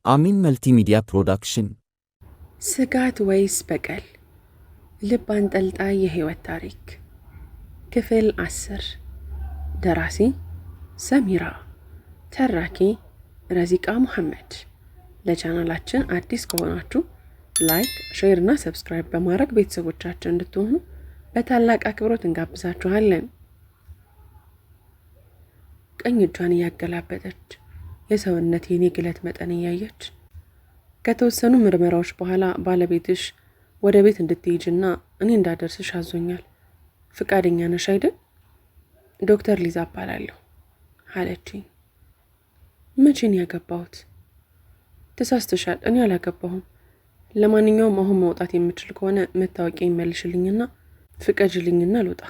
አሚን መልቲሚዲያ ፕሮዳክሽን። ስጋት ወይስ በቀል? ልብ አንጠልጣይ የህይወት ታሪክ ክፍል 10። ደራሲ ሰሚራ፣ ተራኪ ረዚቃ መሐመድ። ለቻናላችን አዲስ ከሆናችሁ ላይክ፣ ሼር እና ሰብስክራይብ በማድረግ ቤተሰቦቻችን እንድትሆኑ በታላቅ አክብሮት እንጋብዛችኋለን። ቀኝ እጇን እያገላበጠች የሰውነቴን የግለት መጠን እያየች ከተወሰኑ ምርመራዎች በኋላ ባለቤትሽ ወደ ቤት እንድትሄጂና እኔ እንዳደርስሽ አዞኛል። ፍቃደኛ ነሽ አይደል? ዶክተር ሊዛ እባላለሁ አለችኝ። መቼ ነው ያገባሁት? ተሳስተሻል፣ እኔ አላገባሁም። ለማንኛውም አሁን መውጣት የምችል ከሆነ መታወቂያ ይመልሽልኝና ፍቀጅልኝና ልውጣ።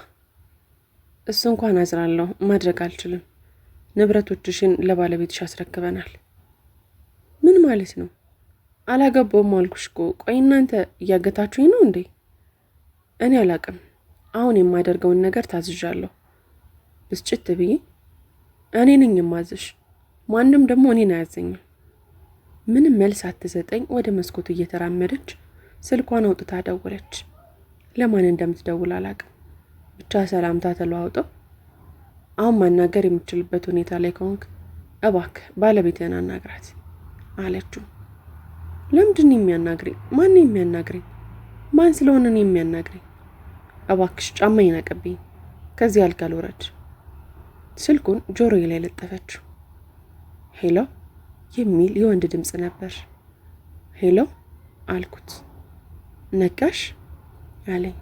እሱ እንኳን አዝራለሁ፣ ማድረግ አልችልም። ንብረቶችሽን ለባለቤትሽ አስረክበናል። ምን ማለት ነው? አላገባውም አልኩሽ እኮ። ቆይ እናንተ እያገታችሁኝ ነው እንዴ? እኔ አላቅም። አሁን የማደርገውን ነገር ታዝዣለሁ። ብስጭት ብዬ እኔ ነኝ የማዝሽ፣ ማንም ደግሞ እኔን አያዘኝም። ምንም መልስ አትሰጠኝ ወደ መስኮቱ እየተራመደች ስልኳን አውጥታ ደወለች። ለማን እንደምትደውል አላቅም። ብቻ ሰላምታ ተለዋውጠው አሁን ማናገር የምችልበት ሁኔታ ላይ ከሆንክ እባክህ ባለቤትህን አናግራት አለችው። ለምንድን ነው የሚያናግረኝ? ማን የሚያናግረኝ? ማን ስለሆነ ነው የሚያናግረኝ? እባክሽ ጫማዬን ይነቅብኝ፣ ከዚህ አልጋ ልውረድ። ስልኩን ጆሮዬ ላይ ለጠፈችው። ሄሎ የሚል የወንድ ድምፅ ነበር። ሄሎ አልኩት። ነቃሽ አለኝ።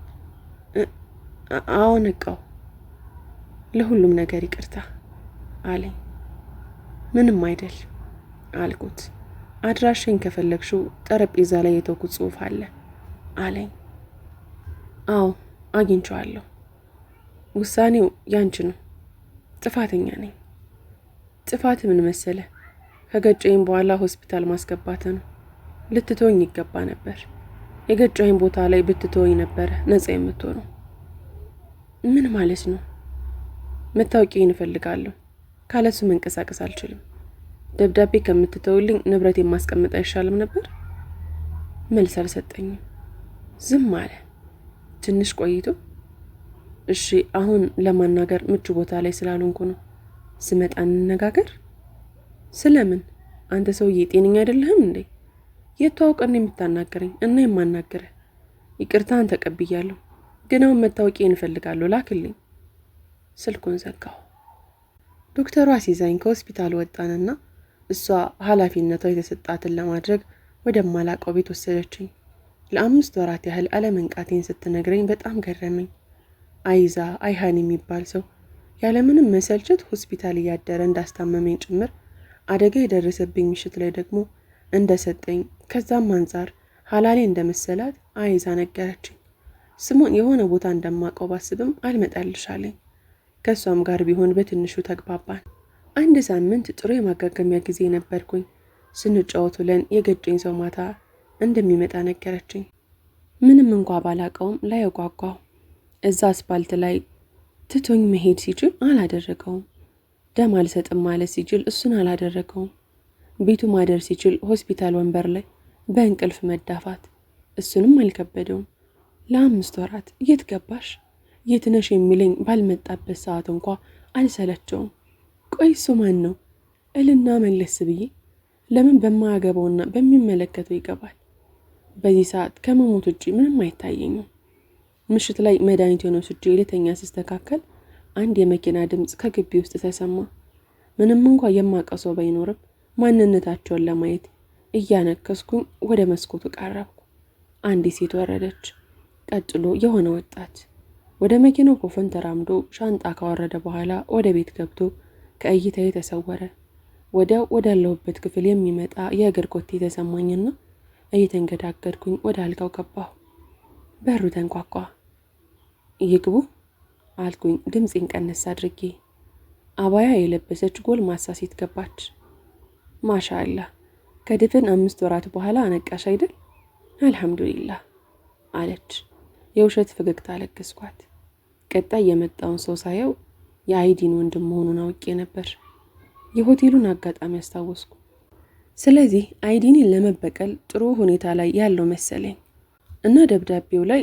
አዎ ነቃው። ለሁሉም ነገር ይቅርታ አለኝ። ምንም አይደል አልኩት። አድራሽኝ ከፈለግሽው ጠረጴዛ ላይ የተውኩት ጽሑፍ አለ አለኝ። አዎ አግኝቼዋለሁ። ውሳኔው ያንቺ ነው። ጥፋተኛ ነኝ። ጥፋት ምን መሰለ? ከገጨኝ በኋላ ሆስፒታል ማስገባት ነው። ልትተወኝ ይገባ ነበር። የገጨኝ ቦታ ላይ ብትተወኝ ነበረ ነፃ የምትሆነው። ምን ማለት ነው? መታወቂያዬን እፈልጋለሁ። ካለሱ መንቀሳቀስ አልችልም። ደብዳቤ ከምትተውልኝ ንብረት የማስቀምጥ አይሻልም ነበር? መልስ አልሰጠኝም። ዝም አለ። ትንሽ ቆይቶ እሺ አሁን ለማናገር ምቹ ቦታ ላይ ስላልሆንኩ ነው። ስመጣ እንነጋገር። ስለምን? አንተ ሰውዬ ጤነኛ አይደለህም እንዴ? የተዋውቀን የምታናገረኝ እና የማናገረህ? ይቅርታን ተቀብያለሁ፣ ግን አሁን መታወቂያዬን እፈልጋለሁ፣ ላክልኝ። ስልኩን ዘጋው። ዶክተሯ ሲዛኝ ከሆስፒታል ወጣንና እሷ ኃላፊነቷ የተሰጣትን ለማድረግ ወደማላቀው ቤት ወሰደችኝ። ለ5 ወራት ያህል አለመንቃቴን ስትነግረኝ በጣም ገረመኝ። አይዛ አይሃን የሚባል ሰው ያለምንም መሰልቸት ሆስፒታል እያደረ እንዳስታመመኝ ጭምር አደጋ የደረሰብኝ ምሽት ላይ ደግሞ እንደሰጠኝ፣ ከዛም አንጻር ሀላሌ እንደመሰላት አይዛ ነገረችኝ። ስሙን የሆነ ቦታ እንደማቀው ባስብም አልመጣልሻለኝ። ከሷም ጋር ቢሆን በትንሹ ተግባባን። 1 ሳምንት ጥሩ የማጋገሚያ ጊዜ ነበርኩኝ። ስንጫወት ውለን የገጨኝ ሰው ማታ እንደሚመጣ ነገረችኝ። ምንም እንኳ ባላቀውም ላይ ጓጓው። እዛ አስፓልት ላይ ትቶኝ መሄድ ሲችል አላደረገውም። ደም አልሰጥም ማለት ሲችል እሱን አላደረገውም። ቤቱ ማደር ሲችል ሆስፒታል ወንበር ላይ በእንቅልፍ መዳፋት እሱንም አልከበደውም። ለ5 ወራት የት ገባሽ የት ነሽ የሚለኝ ባልመጣበት ሰዓት እንኳ አልሰለቸውም። ቆይ እሱ ማን ነው እልና መለስ ብዬ ለምን በማያገባውና በሚመለከተው ይገባል? በዚህ ሰዓት ከመሞት ውጭ ምንም አይታየኝም። ምሽት ላይ መድኃኒቴን ወስጄ ልተኛ ስስተካከል አንድ የመኪና ድምፅ ከግቢ ውስጥ ተሰማ። ምንም እንኳ የማውቀው ሰው ባይኖርም ማንነታቸውን ለማየት እያነከስኩኝ ወደ መስኮቱ ቀረብኩ። አንዲት ሴት ወረደች። ቀጥሎ የሆነ ወጣት ወደ መኪናው ኮፈን ተራምዶ ሻንጣ ካወረደ በኋላ ወደ ቤት ገብቶ ከእይታዬ ተሰወረ። ወዲያው ወዳለሁበት ክፍል የሚመጣ የእግር ኮቴ ተሰማኝና እየተንገዳገድኩኝ ወደ አልጋው ገባሁ። በሩ ተንኳኳ። ይግቡ አልኩኝ ድምፄን ቀነስ አድርጌ። አባያ የለበሰች ጎልማሳ ሴት ገባች። ማሻአላህ ከድፍን 5 ወራት በኋላ አነቃሽ አይደል? አልሐምዱሊላህ አለች። የውሸት ፈገግታ አለገስኳት። ቀጣይ የመጣውን ሰው ሳየው የአይዲን ወንድም መሆኑን አውቄ ነበር። የሆቴሉን አጋጣሚ አስታወስኩ። ስለዚህ አይዲንን ለመበቀል ጥሩ ሁኔታ ላይ ያለው መሰለኝ እና ደብዳቤው ላይ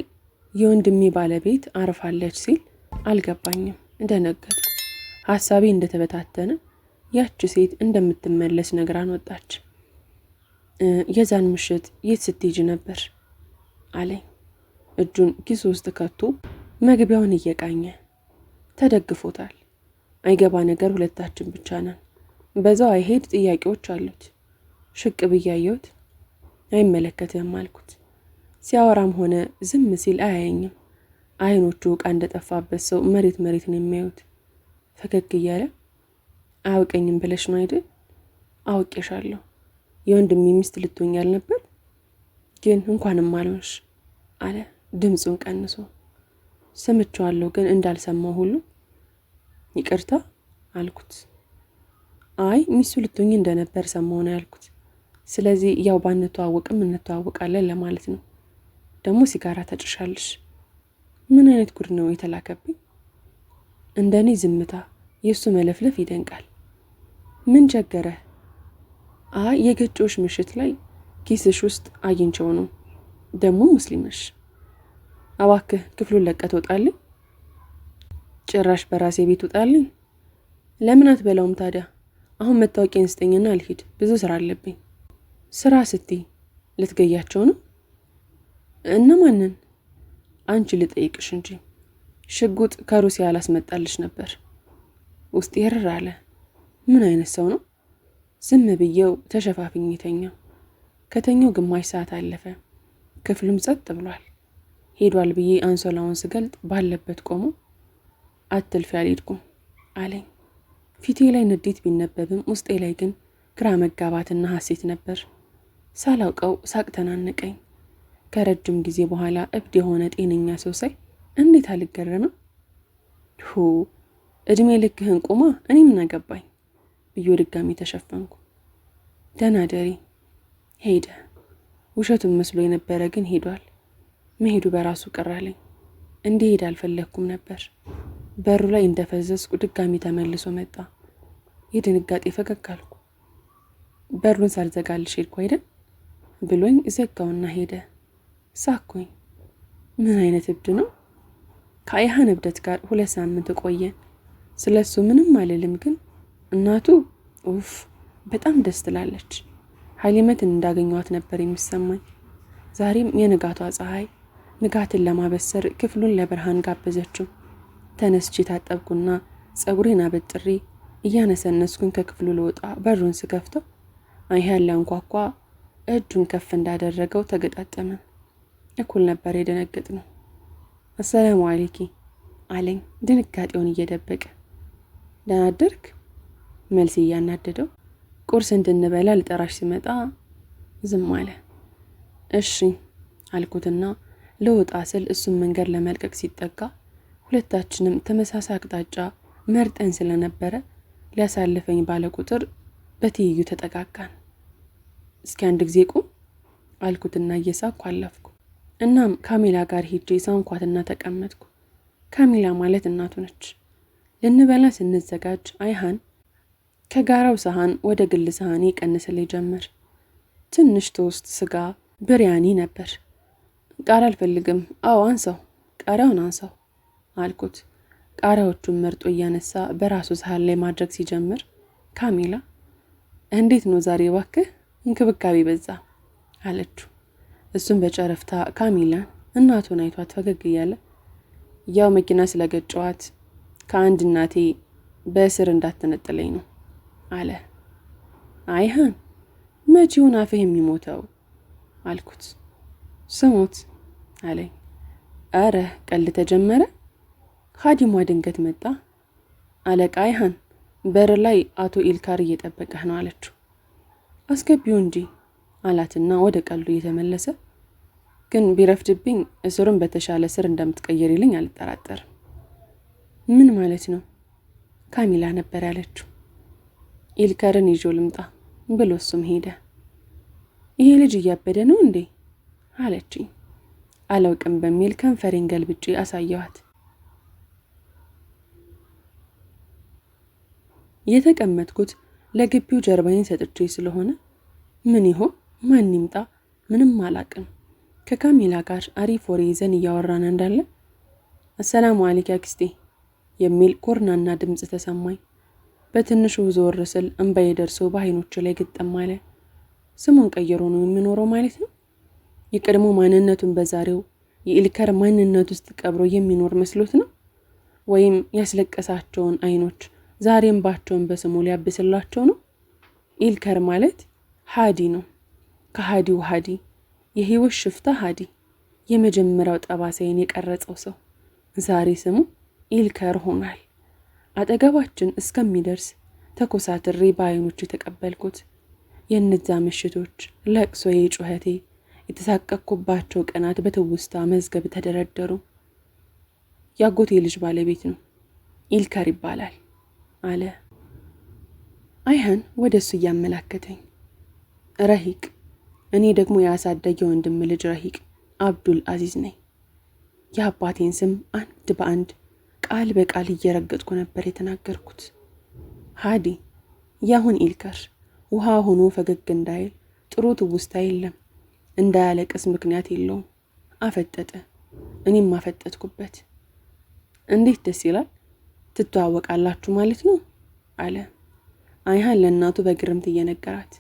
የወንድሜ ባለቤት አርፋለች ሲል አልገባኝም። እንደነገጥኩ ሀሳቤ እንደተበታተነ ያቺ ሴት እንደምትመለስ ነግራን ወጣች። የዛን ምሽት የት ስትሄጂ ነበር አለኝ። እጁን ኪሱ ውስጥ ከቶ መግቢያውን እየቃኘ ተደግፎታል። አይገባ ነገር ሁለታችን ብቻ ነን። በዛው አይሄድ ጥያቄዎች አሉት። ሽቅብ እያየሁት አይመለከትህም አልኩት። ሲያወራም ሆነ ዝም ሲል አያየኝም። አይኖቹ ዕቃ እንደጠፋበት ሰው መሬት ነው የሚያዩት። ፈገግ እያለ አያውቀኝም ብለሽ ነው አይደል? አውቄሻለሁ። የወንድሜ ሚስት ልትሆኛል ነበር፣ ግን እንኳንም አልሆንሽ አለ ድምፁን ቀንሶ። ሰምቼዋለሁ ግን እንዳልሰማው ሁሉ ይቅርታ አልኩት። አይ ሚስቱ ልትሆኝ እንደነበር ሰማሁ ነው ያልኩት። ስለዚህ ያው ባንተዋወቅም እንተዋወቃለን ለማለት ነው። ደግሞ ሲጋራ ተጭሻለሽ። ምን አይነት ጉድ ነው የተላከብኝ? እንደኔ ዝምታ፣ የእሱ መለፍለፍ ይደንቃል። ምን ቸገረ? አይ የገጮሽ ምሽት ላይ ኪስሽ ውስጥ አግኝቼው ነው። ደግሞ ሙስሊምሽ። እባክህ ክፍሉን ለቀህ ትወጣልኝ። ጭራሽ በራሴ ቤት ውጣልኝ። ለምን አትበላውም ታዲያ? አሁን መታወቂያን ስጠኝና አልሂድ፣ ብዙ ስራ አለብኝ። ስራ ስትይ ልትገያቸው ነው? እነማንን? አንቺ ልጠይቅሽ እንጂ ሽጉጥ ከሩሲያ አላስመጣልሽ ነበር። ውስጥ ይርር አለ። ምን አይነት ሰው ነው? ዝም ብዬው ተሸፋፍኝ ተኛው። ከተኛው ግማሽ ሰዓት አለፈ። ክፍሉም ጸጥ ብሏል። ሄዷል ብዬ አንሶላውን ስገልጥ ባለበት ቆሞ አትልፊ አልሄድኩም አለኝ። ፊቴ ላይ ንዴት ቢነበብም ውስጤ ላይ ግን ግራ መጋባትና ሐሴት ነበር። ሳላውቀው ሳቅ ተናነቀኝ። ከረጅም ጊዜ በኋላ እብድ የሆነ ጤነኛ ሰው ሳይ እንዴት አልገረምም? እድሜ ልክህን ቁማ እኔ ምን አገባኝ ብዬ ድጋሚ ተሸፈንኩ። ደህና ደሪ። ሄደ። ውሸቱን መስሎ የነበረ ግን ሄዷል። መሄዱ በራሱ ቅር አለኝ። እንዲሄድ አልፈለግኩም ነበር። በሩ ላይ እንደፈዘዝኩ ድጋሚ ተመልሶ መጣ። የድንጋጤ ፈገግ አልኩ። በሩን ሳልዘጋልሽ ሄድኩ አይደል ብሎኝ ዘጋውና ሄደ። ሳኩኝ። ምን አይነት እብድ ነው? ከአይሃን እብደት ጋር 2 ሳምንት ቆየን። ስለሱ ምንም አልልም፣ ግን እናቱ ኡፍ በጣም ደስ ትላለች። ሀሊመትን እንዳገኘዋት ነበር የሚሰማኝ። ዛሬም የንጋቷ ፀሐይ ንጋትን ለማበሰር ክፍሉን ለብርሃን ጋበዘችው። ተነስቼ ታጠብኩና ጸጉሬን አበጥሬ እያነሰነስኩን ከክፍሉ ልወጣ በሩን ስከፍተው አይሃን ላንኳኳ እጁን ከፍ እንዳደረገው ተገጣጠመ። እኩል ነበር የደነገጥ ነው። አሰላሙ አለይኪ አለኝ ድንጋጤውን እየደበቀ። ደህና አደርክ? መልስ እያናደደው። ቁርስ እንድንበላ ልጠራሽ ሲመጣ ዝም አለ። እሺ አልኩትና ለወጣ ስል እሱን መንገድ ለመልቀቅ ሲጠጋ ሁለታችንም ተመሳሳይ አቅጣጫ መርጠን ስለነበረ ሊያሳልፈኝ ባለ ቁጥር በትይዩ ተጠጋጋን። እስኪ አንድ ጊዜ ቁም አልኩትና እየሳቅኩ አለፍኩ። እናም ካሚላ ጋር ሄጄ ሳንኳትና ተቀመጥኩ። ካሚላ ማለት እናቱ ነች። ልንበላ ስንዘጋጅ አይሃን ከጋራው ሰሃን ወደ ግል ሰሃኔ ቀንስልኝ ጀመር። ትንሽ ቶስት፣ ስጋ፣ ብሪያኒ ነበር። ቃሪያ አልፈልግም። አዎ አንሳው፣ ቃሪያውን አንሳው አልኩት። ቃሪያዎቹን መርጦ እያነሳ በራሱ ሰሃን ላይ ማድረግ ሲጀምር ካሚላ እንዴት ነው ዛሬ እባክህ እንክብካቤ በዛ አለችው። እሱም በጨረፍታ ካሚላን እናቱን አይቷት ፈገግ እያለ ያው መኪና ስለገጨዋት ከአንድ እናቴ በእስር እንዳትነጥለኝ ነው አለ። አይሃን መቼውን አፍህ የሚሞተው አልኩት። ስሞት አለኝ። አረ ቀልድ ተጀመረ። ኻዲሟ ድንገት መጣ። አለቃ አይሃን በር ላይ አቶ ኢልካር እየጠበቀህ ነው አለችው። አስገቢው እንጂ አላትና ወደ ቀልዱ እየተመለሰ ግን ቢረፍድብኝ እስሩን በተሻለ ስር እንደምትቀይርልኝ አልጠራጠርም። ምን ማለት ነው? ካሚላ ነበር ያለችው። ኢልካርን ይዞ ልምጣ ብሎ እሱም ሄደ። ይሄ ልጅ እያበደ ነው እንዴ አለችኝ። አላውቅም በሚል ከንፈሬን ገልብጬ አሳየዋት። የተቀመጥኩት ለግቢው ጀርባዬን ሰጥቼ ስለሆነ ምን ይሆን? ማን ይምጣ? ምንም አላቅም። ከካሚላ ጋር አሪፍ ወሬ ይዘን እያወራን እንዳለ አሰላሙ አለይኩም አክስቴ የሚል ኮርናና ድምጽ ተሰማኝ። በትንሹ ዞር ስል እንባዬ ደርሶ በአይኖቹ ላይ ግጥም አለ። ስሙን ቀይሮ ነው የሚኖረው ማለት ነው? የቀድሞ ማንነቱን በዛሬው የኢልከር ማንነት ውስጥ ቀብሮ የሚኖር መስሎት ነው? ወይም ያስለቀሳቸውን አይኖች ዛሬ እንባቸውን በስሙ ሊያብስላቸው ነው? ኢልከር ማለት ሃዲ ነው። ከሃዲው ሃዲ፣ የህይወት ሽፍታ ሃዲ፣ የመጀመሪያው ጠባሳዬን የቀረጸው ሰው ዛሬ ስሙ ኢልከር ሆኗል። አጠገባችን እስከሚደርስ ተኮሳትሬ በአይኖቹ የተቀበልኩት የእነዛ ምሽቶች ለቅሶዬ፣ ጩኸቴ፣ የተሳቀቅኩባቸው ቀናት በትውስታ መዝገብ ተደረደሩ። ያጎቴ ልጅ ባለቤት ነው፣ ኢልከር ይባላል አለ አይሃን ወደ እሱ እያመላከተኝ። ረሂቅ፣ እኔ ደግሞ ያሳደገ ወንድም ልጅ ረሂቅ አብዱል አዚዝ ነኝ። የአባቴን ስም አንድ በአንድ ቃል በቃል እየረገጥኩ ነበር የተናገርኩት። ሃዲ፣ ያሁን ኢልከር ውሃ ሆኖ ፈገግ እንዳይል ጥሩ ትውስታ የለም፣ እንዳያለቅስ ምክንያት የለውም። አፈጠጠ፣ እኔም አፈጠጥኩበት። እንዴት ደስ ይላል፣ ትተዋወቃላችሁ ማለት ነው አለ አይሃን ለእናቱ በግርምት እየነገራት።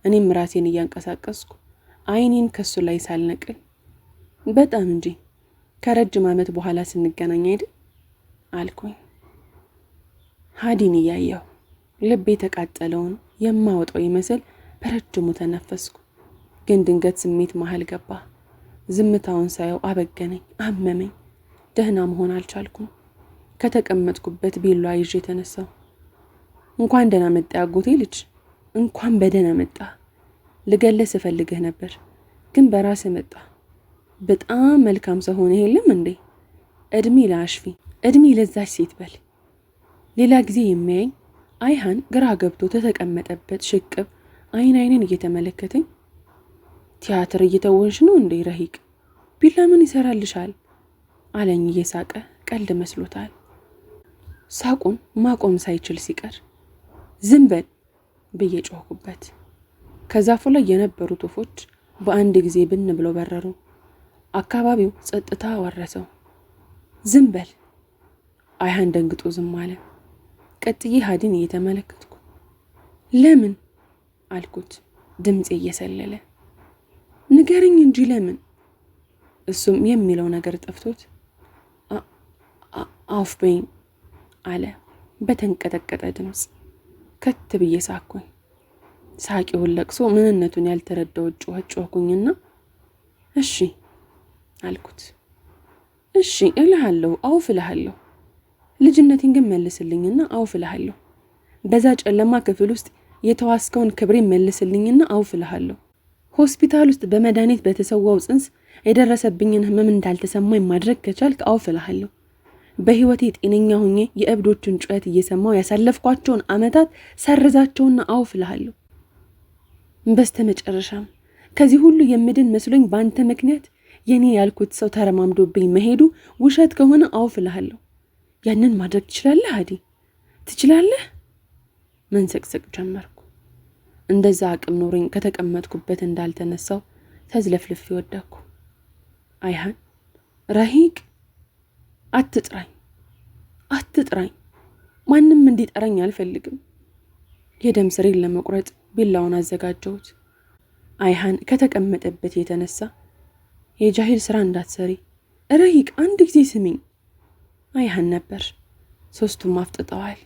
እኔም ራሴን እያንቀሳቀስኩ አይኔን ከሱ ላይ ሳልነቅል በጣም እንጂ ከረጅም ዓመት በኋላ ስንገናኝ አይደል አልኩኝ። ሃዲን እያየሁ ልቤ ተቃጠለውን የማወጣው ይመስል በረጅሙ ተነፈስኩ። ግን ድንገት ስሜት መሃል ገባ። ዝምታውን ሳየው አበገነኝ፣ አመመኝ። ደህና መሆን አልቻልኩም። ከተቀመጥኩበት ቢሏ ይዤ የተነሳው። እንኳን ደህና መጣ ያጎቴ ልጅ፣ እንኳን በደህና መጣ። ልገለስ እፈልግህ ነበር ግን በራስህ መጣ። በጣም መልካም ሰው ሆነ የለም እንዴ? እድሜ ለአሽፊ፣ እድሜ ለዛች ሴት በል። ሌላ ጊዜ የሚያየኝ አይሃን ግራ ገብቶ ተተቀመጠበት ሽቅብ አይኔን እየተመለከተኝ ቲያትር እየተወንሽ ነው እንዴ ረሂቅ? ቢላ ምን ይሰራልሻል አለኝ እየሳቀ። ቀልድ መስሎታል። ሳቁን ማቆም ሳይችል ሲቀር ዝም በል ብዬ ጮህኩበት። ከዛፉ ላይ የነበሩት ወፎች በአንድ ጊዜ ብን ብለው በረሩ። አካባቢው ጸጥታ ወረሰው። ዝም በል። አይሃን ደንግጦ ዝም አለ። ቀጥዬ ሃዲን እየተመለከትኩ ለምን አልኩት፣ ድምጼ እየሰለለ። ንገረኝ እንጂ ለምን? እሱም የሚለው ነገር ጠፍቶት አውፍ በይኝ አለ በተንቀጠቀጠ ድምጽ። ከት ብዬ ሳኩኝ። ሳቂውን ለቅሶ ምንነቱን ያልተረዳው ጮህኩኝና እሺ አልኩት። እሺ እልሃለሁ፣ አውፍ እልሃለሁ። ልጅነቴን ግን መልስልኝና አውፍ እልሃለሁ። በዛ ጨለማ ክፍል ውስጥ የተዋስከውን ክብሬን መልስልኝና አውፍ እልሃለሁ። ሆስፒታል ውስጥ በመድኃኒት በተሰዋው ጽንስ የደረሰብኝን ህመም እንዳልተሰማኝ ማድረግ ከቻልክ አውፍ እልሃለሁ። በህይወቴ ጤነኛ ሆኜ የእብዶችን ጩኸት እየሰማው ያሳለፍኳቸውን አመታት ሰርዛቸውና አውፍ እልሃለሁ። በስተመጨረሻም ከዚህ ሁሉ የምድን መስሎኝ በአንተ ምክንያት የኔ ያልኩት ሰው ተረማምዶብኝ መሄዱ ውሸት ከሆነ አውፍ እልሃለሁ። ያንን ማድረግ ትችላለህ ሃዲ? ትችላለህ? መንሰቅሰቅ ጀመርኩ። እንደዛ አቅም ኖሮኝ ከተቀመጥኩበት እንዳልተነሳው ተዝለፍልፍ ወደኩ። አይሃን ረሂቅ፣ አትጥራኝ፣ አትጥራኝ። ማንም እንዲጠራኝ አልፈልግም። የደም ስሬን ለመቁረጥ ቢላውን አዘጋጀሁት። አይሃን ከተቀመጠበት የተነሳ የጃሂል ስራ እንዳትሰሪ ረሂቅ፣ አንድ ጊዜ ስሚኝ። አይሃን ነበር። ሶስቱም አፍጥጠዋል።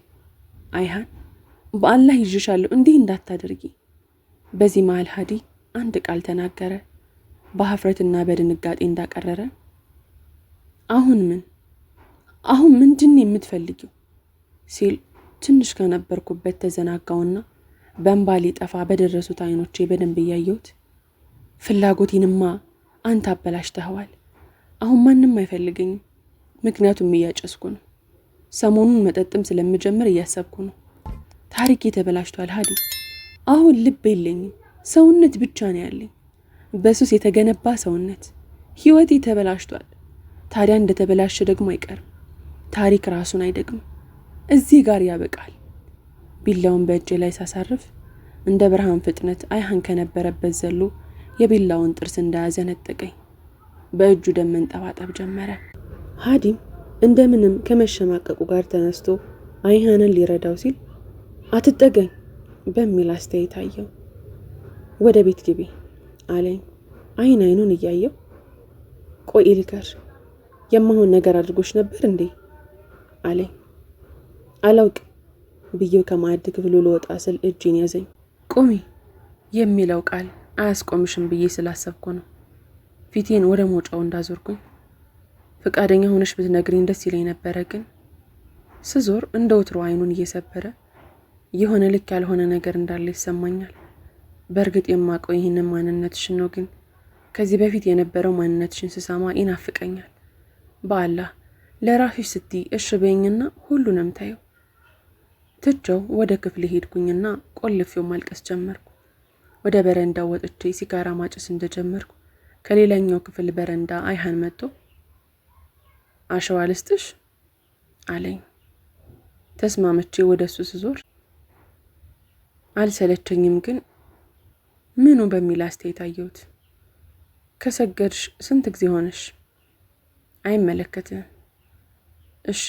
አይሃን በአላህ ይዤሻለሁ፣ እንዲህ እንዳታደርጊ። በዚህ መሃል ሃዲ አንድ ቃል ተናገረ፣ በሀፍረትና በድንጋጤ እንዳቀረረ። አሁን ምን? አሁን ምንድን የምትፈልጊው ሲል ትንሽ ከነበርኩበት ተዘናጋውና በእንባ ሊጠፋ በደረሱት አይኖቼ በደንብ እያየሁት፣ ፍላጎቴንማ አንተ አበላሽተኸዋል። አሁን ማንም አይፈልገኝም፣ ምክንያቱም እያጨስኩ ነው። ሰሞኑን መጠጥም ስለምጀምር እያሰብኩ ነው። ታሪክ ተበላሽቷል ሃዲ። አሁን ልብ የለኝም፣ ሰውነት ብቻ ነው ያለኝ፣ በሱስ የተገነባ ሰውነት። ህይወቴ ተበላሽቷል። ታዲያ እንደተበላሸ ደግሞ አይቀርም፣ ታሪክ ራሱን አይደግም። እዚህ ጋር ያበቃል። ቢላውን በእጄ ላይ ሳሳርፍ እንደ ብርሃን ፍጥነት አይሃን ከነበረበት ዘሎ የቢላውን ጥርስ እንደያዘ ነጠቀኝ። በእጁ ደም መንጠባጠብ ጀመረ። ሃዲም እንደምንም ከመሸማቀቁ ጋር ተነስቶ አይሃንን ሊረዳው ሲል አትጠገኝ በሚል አስተያየት አየው። ወደ ቤት ግቢ አለኝ አይኑን እያየው። ቆይ ኢልከር የማሆን ነገር አድርጎሽ ነበር እንዴ አለኝ። አላውቅ ብዬው ከማዕድ ክፍሉ ልወጣ ስል እጄን ያዘኝ። ቁሚ የሚለው ቃል አያስቆምሽም ብዬ ስላሰብኩ ነው። ፊቴን ወደ ሞጫው እንዳዞርኩኝ ፈቃደኛ ሆነሽ ብትነግሪኝ ደስ ይለኝ ነበረ። ግን ስዞር እንደ ወትሮ አይኑን እየሰበረ የሆነ ልክ ያልሆነ ነገር እንዳለ ይሰማኛል። በእርግጥ የማውቀው ይህንን ማንነትሽን ነው፣ ግን ከዚህ በፊት የነበረው ማንነትሽን ስሰማ ይናፍቀኛል። በአላህ ለራስሽ ስትይ እሺ በይኝና ሁሉንም ታየው። ትቼው ወደ ክፍል ሄድኩኝና ቆልፌው ማልቀስ ጀመርኩ። ወደ በረንዳው ወጥቼ ሲጋራ ማጨስ እንደጀመርኩ ከሌላኛው ክፍል በረንዳ አይሃን መጥቶ አሸዋ ልስጥሽ አለኝ። ተስማምቼ ወደሱ ስዞር አልሰለቸኝም፣ ግን ምኑ በሚል አስተያየት አየሁት። ከሰገድሽ ስንት ጊዜ ሆነሽ? አይመለከትም። እሺ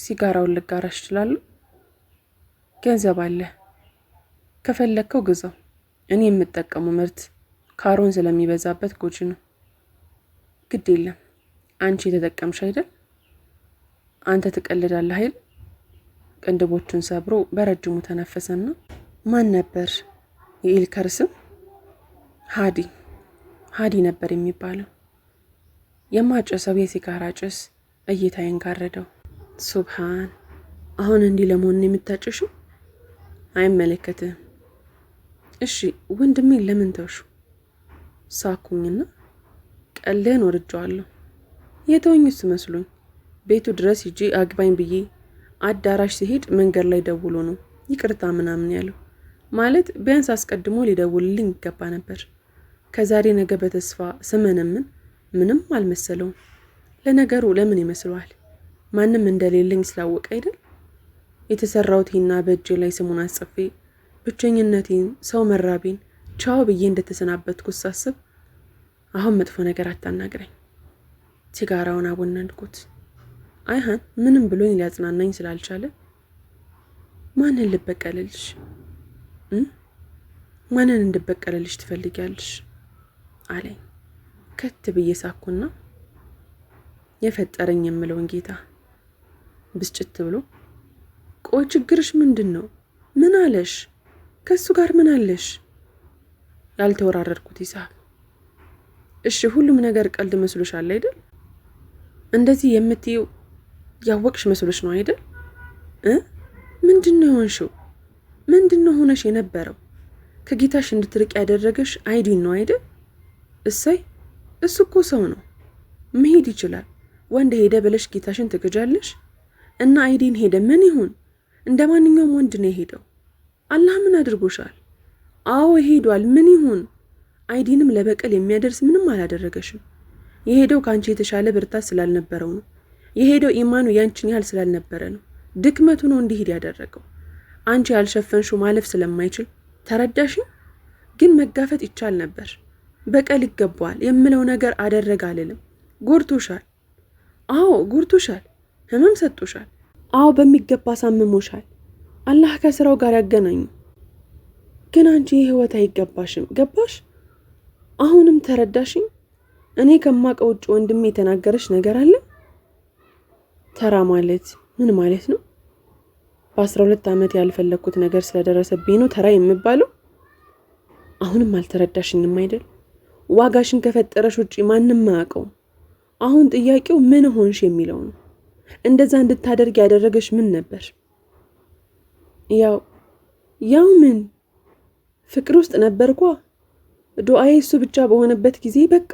ሲጋራውን ልጋራሽ እችላለሁ? ገንዘብ አለ፣ ከፈለከው ግዛው። እኔ የምጠቀሙ ምርት ካሮን ስለሚበዛበት ጎጂ ነው። ግድ የለም አንቺ የተጠቀምሽ አይደል? አንተ ትቀልዳለህ አይደል? ቅንድቦቹን ሰብሮ በረጅሙ ተነፈሰና ማን ነበር የኢልከር ስም? ሃዲ ነበር የሚባለው። የማጨሰው የሲጋራ ጭስ እይታዬን ጋረደው። ሱብሃን፣ አሁን እንዲህ ለመሆን ነው የምታጨሽው? አይመለከትህም። እሺ ወንድሜን ለምን ተውሹ? ሳኩኝና ቀልህን ወርጀዋለሁ። የተወኝስ መስሎኝ ቤቱ ድረስ ሂጂ አግባኝ ብዬ አዳራሽ ሲሄድ መንገድ ላይ ደውሎ ነው ይቅርታ ምናምን ያለው። ማለት ቢያንስ አስቀድሞ ሊደውልልኝ ይገባ ነበር። ከዛሬ ነገ በተስፋ ስመነምን ምንም አልመሰለውም። ለነገሩ ለምን ይመስለዋል? ማንም እንደሌለኝ ስላወቀ አይደል? የተሰራሁት ሂና በእጄ ላይ ስሙን አጽፌ ብቸኝነቴን፣ ሰው መራቤን ቻው ብዬ እንደተሰናበትኩ ሳስብ አሁን መጥፎ ነገር አታናግረኝ። ሲጋራውን አቦነንኩት። አይሃን ምንም ብሎኝ ሊያጽናናኝ ስላልቻለ ማንን ልበቀልልሽ? ማንን እንድበቀልልሽ ትፈልጊያለሽ? አለኝ። ከት ብዬ ሳኩና የፈጠረኝ የምለውን ጌታ ብስጭት ብሎ ቆይ ችግርሽ ምንድን ነው? ምን አለሽ? ከሱ ጋር ምን አለሽ? ያልተወራረድኩት ሂሳብ። እሺ ሁሉም ነገር ቀልድ መስሎሻል አይደል? እንደዚህ የምትይው ያወቅሽ መስሎሽ ነው አይደል? ምንድነው የሆንሽው? ምንድነው ሆነሽ የነበረው? ከጌታሽ እንድትርቅ ያደረገሽ አይዲን ነው አይደል? እሰይ፣ እሱ እኮ ሰው ነው፣ መሄድ ይችላል። ወንድ ሄደ ብለሽ ጌታሽን ትገጃለሽ? እና አይዲን ሄደ ምን ይሁን? እንደ ማንኛውም ወንድ ነው የሄደው። አላህ ምን አድርጎሻል? አዎ ሄዷል፣ ምን ይሁን? አይዲንም ለበቀል የሚያደርስ ምንም አላደረገሽም። የሄደው ካንቺ የተሻለ ብርታት ስላልነበረው ነው። የሄደው ኢማኑ ያንቺን ያህል ስላልነበረ ነው። ድክመቱ ነው እንዲሄድ ያደረገው። አንቺ ያልሸፈንሽው ማለፍ ስለማይችል ተረዳሽኝ? ግን መጋፈጥ ይቻል ነበር። በቀል ይገባዋል የምለው ነገር አደረገ አልልም። ጎርቶሻል። አዎ ጎርቶሻል። ህመም ሰጥቶሻል። አዎ በሚገባ ሳምሞሻል። አላህ ከስራው ጋር ያገናኙ። ግን አንቺ ህይወት አይገባሽም። ገባሽ? አሁንም ተረዳሽኝ? እኔ ከማውቀው ውጭ ወንድሜ የተናገረሽ ነገር አለ? ተራ ማለት ምን ማለት ነው? በ12 ዓመት ያልፈለኩት ነገር ስለደረሰብኝ ነው ተራ የምባለው? አሁንም አልተረዳሽኝም አይደል? ዋጋሽን ከፈጠረሽ ውጪ ማንም አያውቀውም። አሁን ጥያቄው ምን ሆንሽ የሚለው ነው። እንደዛ እንድታደርግ ያደረገሽ ምን ነበር? ያው ምን ፍቅር ውስጥ ነበርኳ። ዱዓዬ እሱ ብቻ በሆነበት ጊዜ በቃ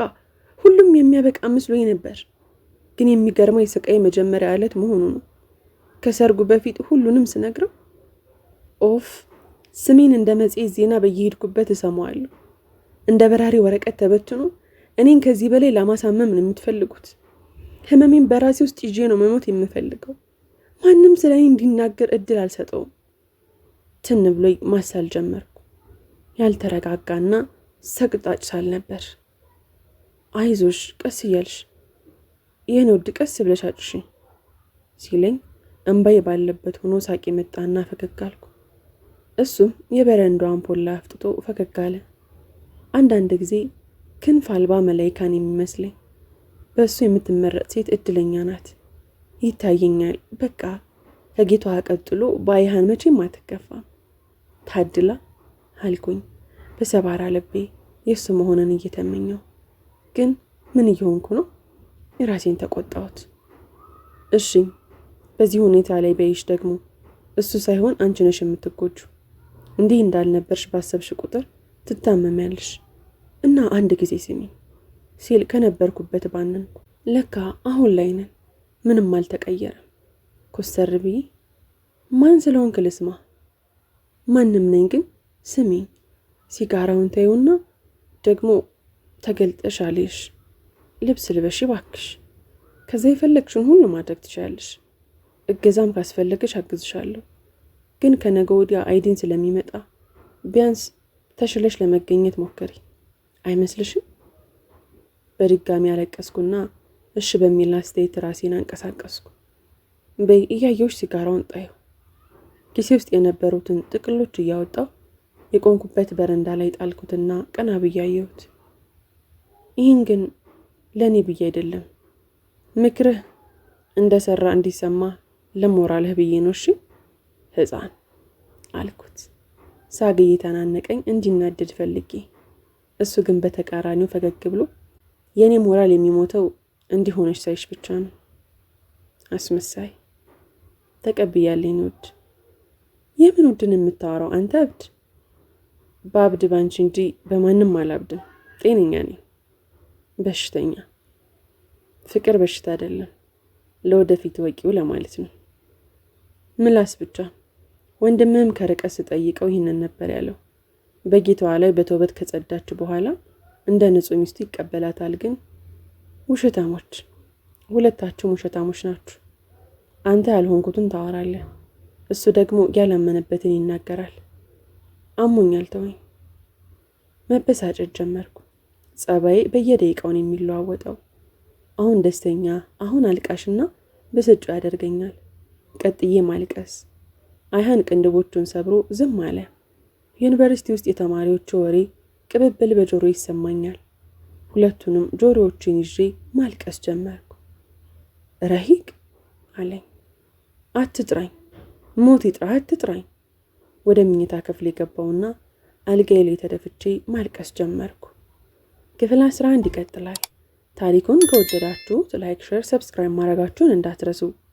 ሁሉም የሚያበቃ መስሎኝ ነበር። ግን የሚገርመው የስቃይ መጀመሪያ ዕለት መሆኑ ነው። ከሰርጉ በፊት ሁሉንም ስነግረው ኦፍ ስሜን እንደ መጽሔት ዜና በየሄድኩበት እሰማዋለሁ። እንደ በራሪ ወረቀት ተበትኖ እኔን ከዚህ በላይ ለማሳመም ነው የምትፈልጉት። ህመሜን በራሴ ውስጥ ይዤ ነው መሞት የምፈልገው። ማንም ስለኔ እንዲናገር እድል አልሰጠውም። ትን ብሎኝ ማሳል ጀመርኩ። ያልተረጋጋና ሰቅጣጭ ሳል ነበር። አይዞሽ ቀስ እያልሽ ይህን ውድ ቀስ ብለሽ አጭሽ ሲለኝ እንባዬ ባለበት ሆኖ ሳቂ መጣና ፈገግ አልኩ። እሱም የበረንዳው አምፖል አፍጥጦ ፈገግ አለ። አንዳንድ ጊዜ ክንፍ አልባ መላይካን የሚመስለኝ በእሱ የምትመረጥ ሴት እድለኛ ናት ይታየኛል። በቃ ከጌቷ ቀጥሎ በአይሃን መቼም አትከፋም። ታድላ አልኩኝ በሰባራ ልቤ የእሱ መሆንን እየተመኘው። ግን ምን እየሆንኩ ነው? የራሴን ተቆጣሁት። እሺ በዚህ ሁኔታ ላይ በይሽ ደግሞ እሱ ሳይሆን አንቺ ነሽ የምትጎጁ። እንዲህ እንዳልነበርሽ ባሰብሽ ቁጥር ትታመሚያለሽ። እና አንድ ጊዜ ስሚ ሲል ከነበርኩበት ባነንኩ። ለካ አሁን ላይ ነን፣ ምንም አልተቀየረም። ኮስተር ብዬ ማን ስለሆንክ ልስማ? ማንም ነኝ፣ ግን ስሚኝ። ሲጋራውን ተይውና ደግሞ ተገልጠሽ አልሽ ልብስ ልበሽ ባክሽ። ከዛ የፈለግሽን ሁሉ ማድረግ ትችላለሽ። እገዛም ካስፈለገሽ አግዝሻለሁ። ግን ከነገ ወዲያ አይዲን ስለሚመጣ ቢያንስ ተሽለሽ ለመገኘት ሞክሪ። አይመስልሽም? በድጋሚ ያለቀስኩና እሺ በሚል አስተያየት ራሴን አንቀሳቀስኩ። በይ እያየሁሽ ሲጋራውን ጣየው። ኪሴ ውስጥ የነበሩትን ጥቅሎች እያወጣው የቆንኩበት በረንዳ ላይ ጣልኩትና ቀና ብዬ አየሁት። ይህን ግን ለእኔ ብዬ አይደለም፣ ምክርህ እንደሰራ እንዲሰማ ለሞራልህ ብዬ ነው። እሺ ሕፃን አልኩት። ሳግ እየተናነቀኝ እንዲናደድ ፈልጌ፣ እሱ ግን በተቃራኒው ፈገግ ብሎ የእኔ ሞራል የሚሞተው እንዲሆነች ሳይሽ ብቻ ነው። አስመሳይ። ተቀብያለኝ ውድ። የምን ውድን የምታወራው አንተ እብድ? በአብድ ባንቺ እንጂ በማንም አላብድም። ጤነኛ ነኝ። በሽተኛ። ፍቅር በሽታ አይደለም፣ ለወደፊት ወቂው ለማለት ነው። ምላስ ብቻ። ወንድምህም ከርቀት ስጠይቀው ይህንን ነበር ያለው። በጌታዋ ላይ በተውበት ከጸዳች በኋላ እንደ ንጹህ ሚስቱ ይቀበላታል። ግን ውሸታሞች፣ ሁለታችሁም ውሸታሞች ናችሁ። አንተ ያልሆንኩትን ታወራለህ፣ እሱ ደግሞ ያላመነበትን ይናገራል። አሞኛል፣ ተወኝ። መበሳጨት ጀመርኩ። ጸባዬ በየደቂቃውን የሚለዋወጠው አሁን ደስተኛ፣ አሁን አልቃሽና ብስጩ ያደርገኛል። ቀጥዬ ማልቀስ። አይሃን ቅንድቦቹን ሰብሮ ዝም አለ። ዩኒቨርሲቲ ውስጥ የተማሪዎቹ ወሬ ቅብብል በጆሮ ይሰማኛል። ሁለቱንም ጆሮዎችን ይዤ ማልቀስ ጀመርኩ። ረሂቅ አለኝ። አትጥራኝ፣ ሞት ይጥራ፣ አትጥራኝ። ወደ መኝታ ክፍል የገባውና አልጋዬ ላይ ተደፍቼ ማልቀስ ጀመርኩ። ክፍል 11 ይቀጥላል። ታሪኩን ከወደዳችሁ ላይክ፣ ሼር፣ ሰብስክራይብ ማድረጋችሁን እንዳትረሱ።